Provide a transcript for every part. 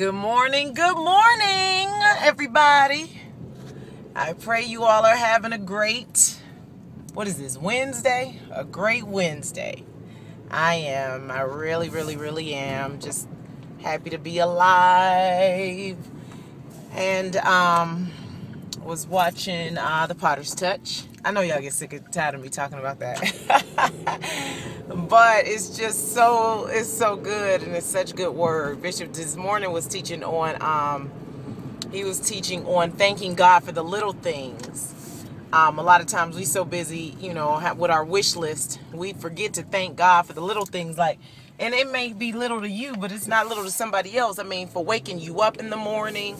Good morning, everybody. I pray you all are having a great, what is this, Wednesday? A great Wednesday. I really am. Just happy to be alive. And was watching The Potter's Touch. I know y'all get sick and tired of me talking about that. But it's just it's so good, and it's such good word. Bishop this morning was teaching on thanking God for the little things. A lot of times we so busy, with our wish list, we forget to thank God for the little things. And it may be little to you, but it's not little to somebody else. I mean, for waking you up in the morning,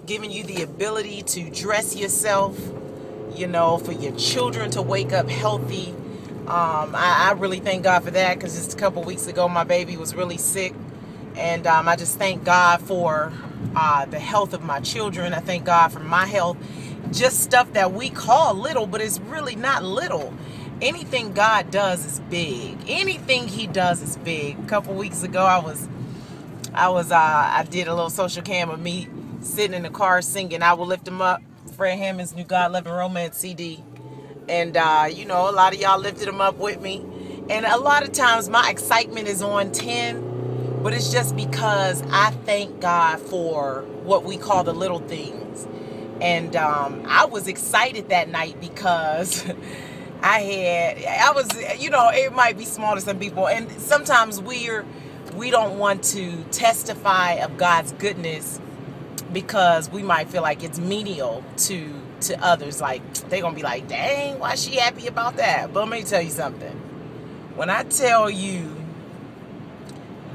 giving you the ability to dress yourself, for your children to wake up healthy. I really thank God for that, because just a couple weeks ago my baby was really sick, and I just thank God for the health of my children. I thank God for my health. Just stuff that we call little, but it's really not little. Anything God does is big. Anything He does is big. A couple weeks ago I did a little social cam of me sitting in the car singing "I Will Lift Him Up," Fred Hammond's new God Loving Romance CD. And, a lot of y'all lifted him up with me. And a lot of times my excitement is on 10, but it's just because I thank God for what we call the little things. And I was excited that night because it might be small to some people. And sometimes we don't want to testify of God's goodness because we might feel like it's menial to others. Like, they're gonna be like, dang, why is she happy about that? But let me tell you something. When I tell you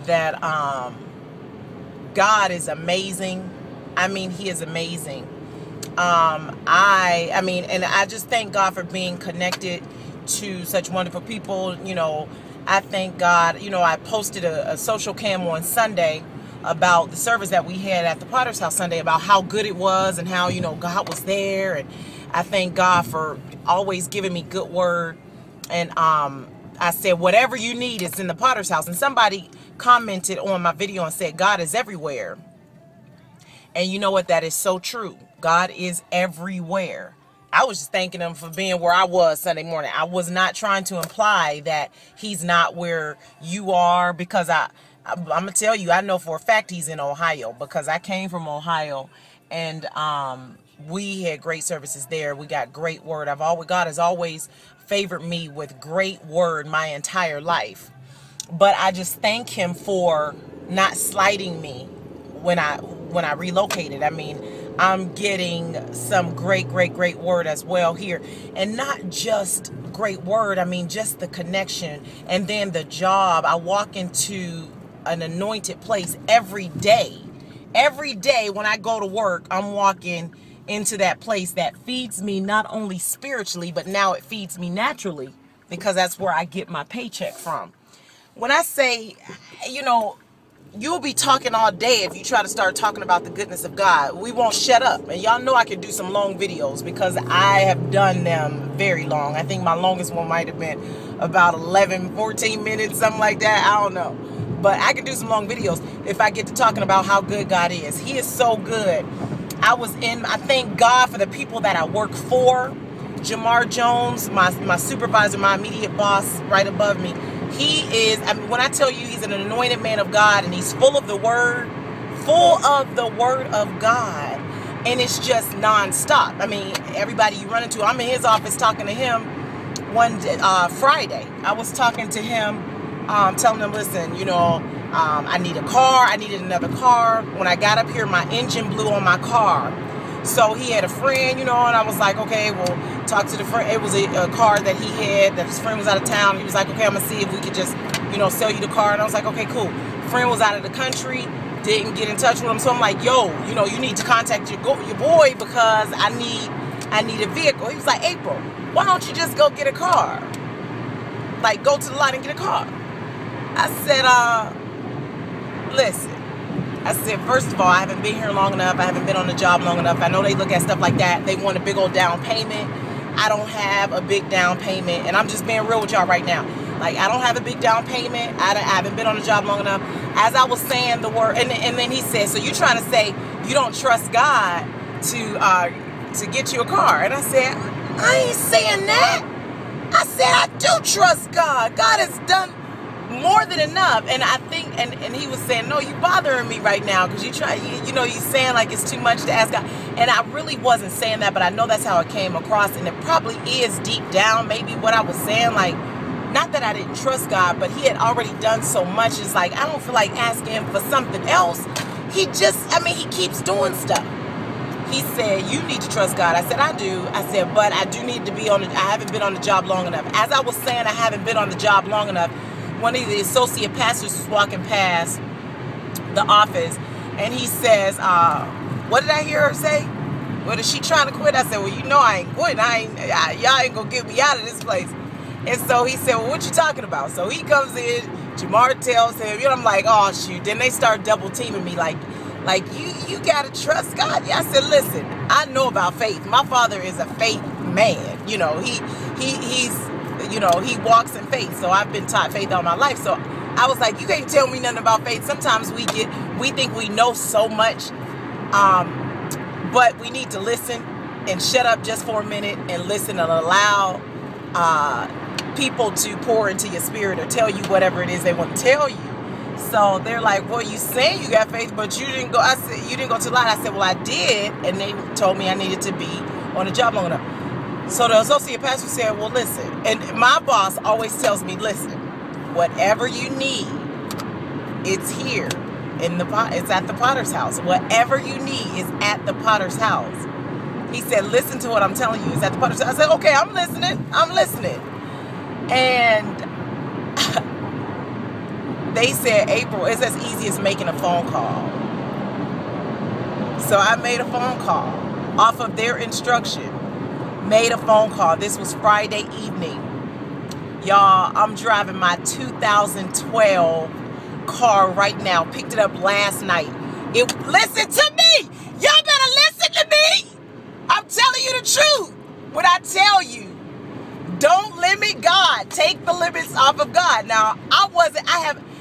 that God is amazing, I mean, He is amazing. And I just thank God for being connected to such wonderful people. I thank God. I posted a social cam on Sunday about the service that we had at the Potter's house Sunday, about how good it was and how, God was there. And I thank God for always giving me good word. And I said, whatever you need is in the Potter's house. And somebody commented on my video and said, God is everywhere. And you know what? That is so true. God is everywhere. I was just thanking Him for being where I was Sunday morning. I was not trying to imply that He's not where you are, because I'm going to tell you, I know for a fact He's in Ohio, because I came from Ohio, and we had great services there. We got great word. God has always favored me with great word my entire life. But I just thank Him for not slighting me when I relocated. I mean, I'm getting some great word as well here. And not just great word, I mean, just the connection. And then the job. I walk into an anointed place every day. Every day when I go to work, I'm walking into that place that feeds me not only spiritually, but now it feeds me naturally, because that's where I get my paycheck from. When I say, you'll be talking all day if you try to start talking about the goodness of God. We won't shut up. And y'all know I can do some long videos, because I have done them very long. I think my longest one might have been about 11, 14 minutes, something like that. I don't know. But I can do some long videos if I get to talking about how good God is. He is so good. I thank God for the people that I work for. Jamar Jones, my supervisor, my immediate boss right above me. He is, when I tell you he's an anointed man of God, and he's full of the word of God. And it's just nonstop. I mean, everybody you run into, I'm in his office talking to him one Friday. I was talking to him, telling him, listen, I need a car. I needed another car. When I got up here, my engine blew on my car. So he had a friend, and I was like, okay, well, talk to the friend. It was a car that he had, that his friend was out of town. He was like, okay, I'm going to see if we could just, sell you the car. And I was like, okay, cool. Friend was out of the country, didn't get in touch with him. So I'm like, yo, you need to contact your boy, because I need a vehicle. He was like, April, why don't you just go get a car? Like, go to the lot and get a car. I said, listen. I said, first of all, I haven't been here long enough. I haven't been on the job long enough. I know they look at stuff like that. They want a big old down payment. I don't have a big down payment. And I'm just being real with y'all right now. Like, I don't have a big down payment. I haven't been on the job long enough. as I was saying the word, and then he said, so you're trying to say you don't trust God to get you a car? And I said, I ain't saying that. I said, I do trust God. God has done more than enough. And I think, and he was saying, no, you bothering me right now because you saying like it's too much to ask God. And I really wasn't saying that, but I know that's how it came across. And it probably is deep down, maybe what I was saying, like, not that I didn't trust God, but he had already done so much. It's like, I don't feel like asking him for something else. He keeps doing stuff. He said, you need to trust God. I said, I do. I said, but I do need to be I haven't been on the job long enough. As I was saying, I haven't been on the job long enough. One of the associate pastors was walking past the office, and he says, what did I hear her say? Well, is she trying to quit? I said, well, you know I ain't quitting. Y'all ain't going to get me out of this place. And so he said, well, what you talking about? So he comes in, Jamar tells him, I'm like, oh, shoot. Then they start double teaming me like you got to trust God. Yeah, I said, listen, I know about faith. My father is a faith man. He walks in faith. So I've been taught faith all my life. So I was like, you can't tell me nothing about faith. Sometimes we think we know so much, but we need to listen and shut up just for a minute and listen and allow people to pour into your spirit or tell you whatever it is they want to tell you. So they're like, well, you saying you got faith, but you didn't go. I said, you didn't go to the line. I said, well, I did. And they told me I needed to be on the job long enough. So the associate pastor said, well, listen. And my boss always tells me, listen, whatever you need, it's here. It's at the Potter's house. Whatever you need is at the Potter's house. He said, listen to what I'm telling you. It's at the Potter's house. I said, okay, I'm listening. And they said, April, it's as easy as making a phone call. So I made a phone call off of their instruction. Made a phone call. This was Friday evening. Y'all, I'm driving my 2012 car right now. Picked it up last night. Listen to me. Y'all better listen to me. I'm telling you the truth. When I tell you, don't limit God. Take the limits off of God. Now,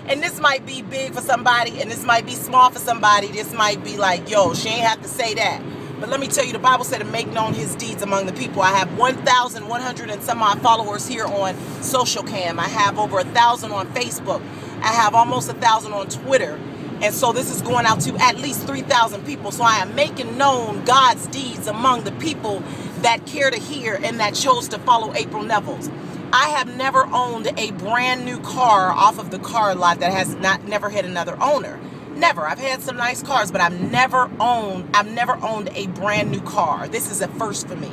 and this might be big for somebody, and this might be small for somebody. This might be like, yo, she ain't have to say that. But let me tell you, the Bible said to make known his deeds among the people. I have 1,100 and some odd followers here on Social Cam. I have over 1,000 on Facebook. I have almost 1,000 on Twitter. And so this is going out to at least 3,000 people. So I am making known God's deeds among the people that care to hear and that chose to follow April Nevels. I have never owned a brand new car off of the car lot that has never had another owner. Never. I've had some nice cars, but I've never owned a brand new car. This is a first for me.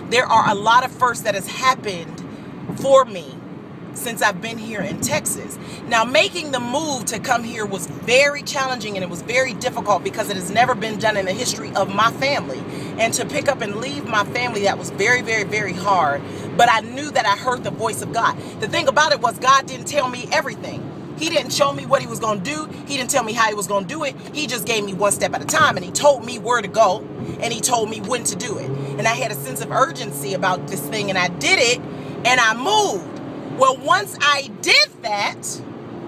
There are a lot of firsts that has happened for me since I've been here in Texas. Now, making the move to come here was very challenging, and it was very difficult because it has never been done in the history of my family. And to pick up and leave my family, that was very, very, very hard. But I knew that I heard the voice of God. The thing about it was God didn't tell me everything. He didn't show me what he was going to do. He didn't tell me how he was going to do it. He just gave me one step at a time, and he told me where to go, and he told me when to do it. And I had a sense of urgency about this thing, and I did it, and I moved. Well, once I did that,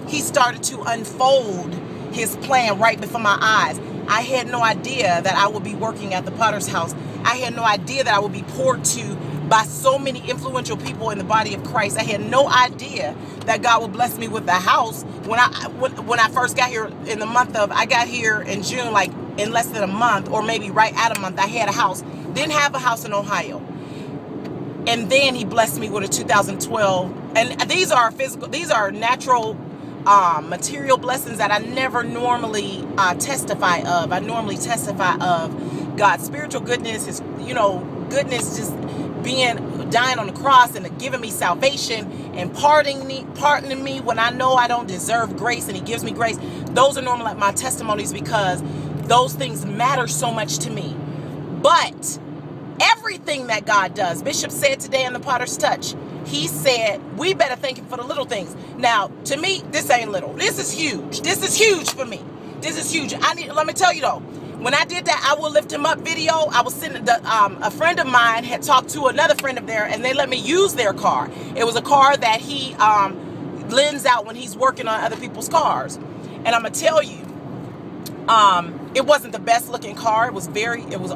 he started to unfold his plan right before my eyes. I had no idea that I would be working at the Potter's house. I had no idea that I would be poured to by so many influential people in the body of Christ. I had no idea that God would bless me with a house. When I first got here in the month of, I got here in June, like in less than a month, or maybe right at a month, I had a house. Didn't have a house in Ohio. And then he blessed me with a 2012. And these are natural material blessings that I never normally testify of. I normally testify of God's spiritual goodness, his, goodness, just dying on the cross and giving me salvation and pardoning me when I know I don't deserve grace, and he gives me grace. Those are normally my testimonies because those things matter so much to me. But everything that God does, Bishop said today in the Potter's Touch, he said, we better thank him for the little things. Now, to me, this ain't little. This is huge. This is huge for me. This is huge. Let me tell you though, when I did that I Will Lift Him Up video, I was sitting, a friend of mine had talked to another friend of theirs, and they let me use their car. It was a car that he lends out when he's working on other people's cars. And I'm gonna tell you, it wasn't the best looking car. It was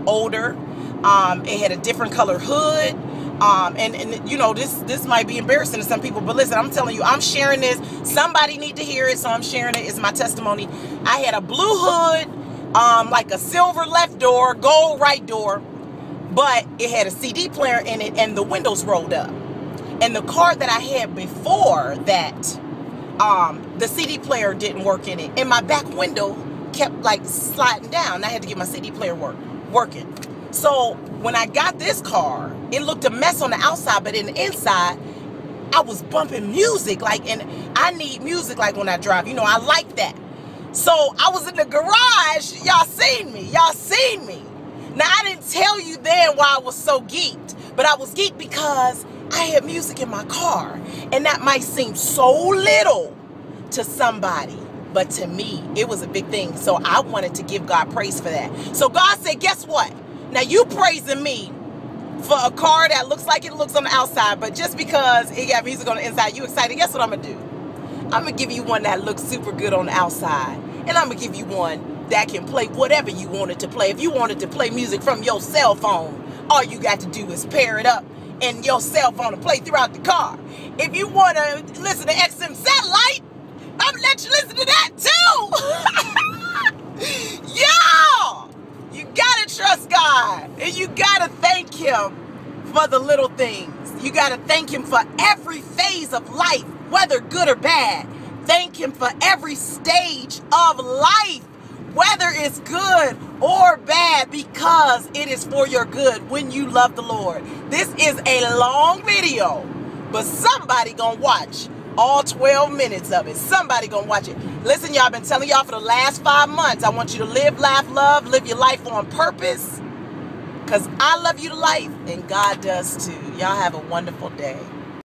older. It had a different color hood. And you know, this might be embarrassing to some people, but listen, I'm telling you, I'm sharing this. Somebody need to hear it, so I'm sharing it. It's my testimony. I had a blue hood, like a silver left door, gold right door, but it had a CD player in it, and the windows rolled up. And the car that I had before that, the CD player didn't work in it, and my back window kept like sliding down. I had to get my CD player working. So when I got this car, it looked a mess on the outside, but in the inside, I was bumping music. And I need music like when I drive. You know, I like that. So I was in the garage. Y'all seen me. Now, I didn't tell you then why I was so geeked, but I was geeked because I had music in my car. And that might seem so little to somebody, but to me, it was a big thing. So I wanted to give God praise for that. So God said, guess what? Now you praising me for a car that looks like it looks on the outside, but just because it got music on the inside, you excited. Guess what I'm going to do? I'm going to give you one that looks super good on the outside. And I'm going to give you one that can play whatever you wanted to play. If you wanted to play music from your cell phone, all you got to do is pair it up and your cell phone to play throughout the car. If you want to listen to XM satellite, I'm going to let you listen to that too. Y'all, you got to trust God, and you got to thank him for the little things. You got to thank him for every phase of life, whether good or bad. Thank him for every stage of life, whether it's good or bad, because it is for your good when you love the Lord. This is a long video, but somebody gonna watch all 12 minutes of it. Somebody gonna watch it. Listen, y'all, I've been telling y'all for the last 5 months, I want you to live, laugh, love, live your life on purpose, because I love you to life, and God does too. Y'all have a wonderful day.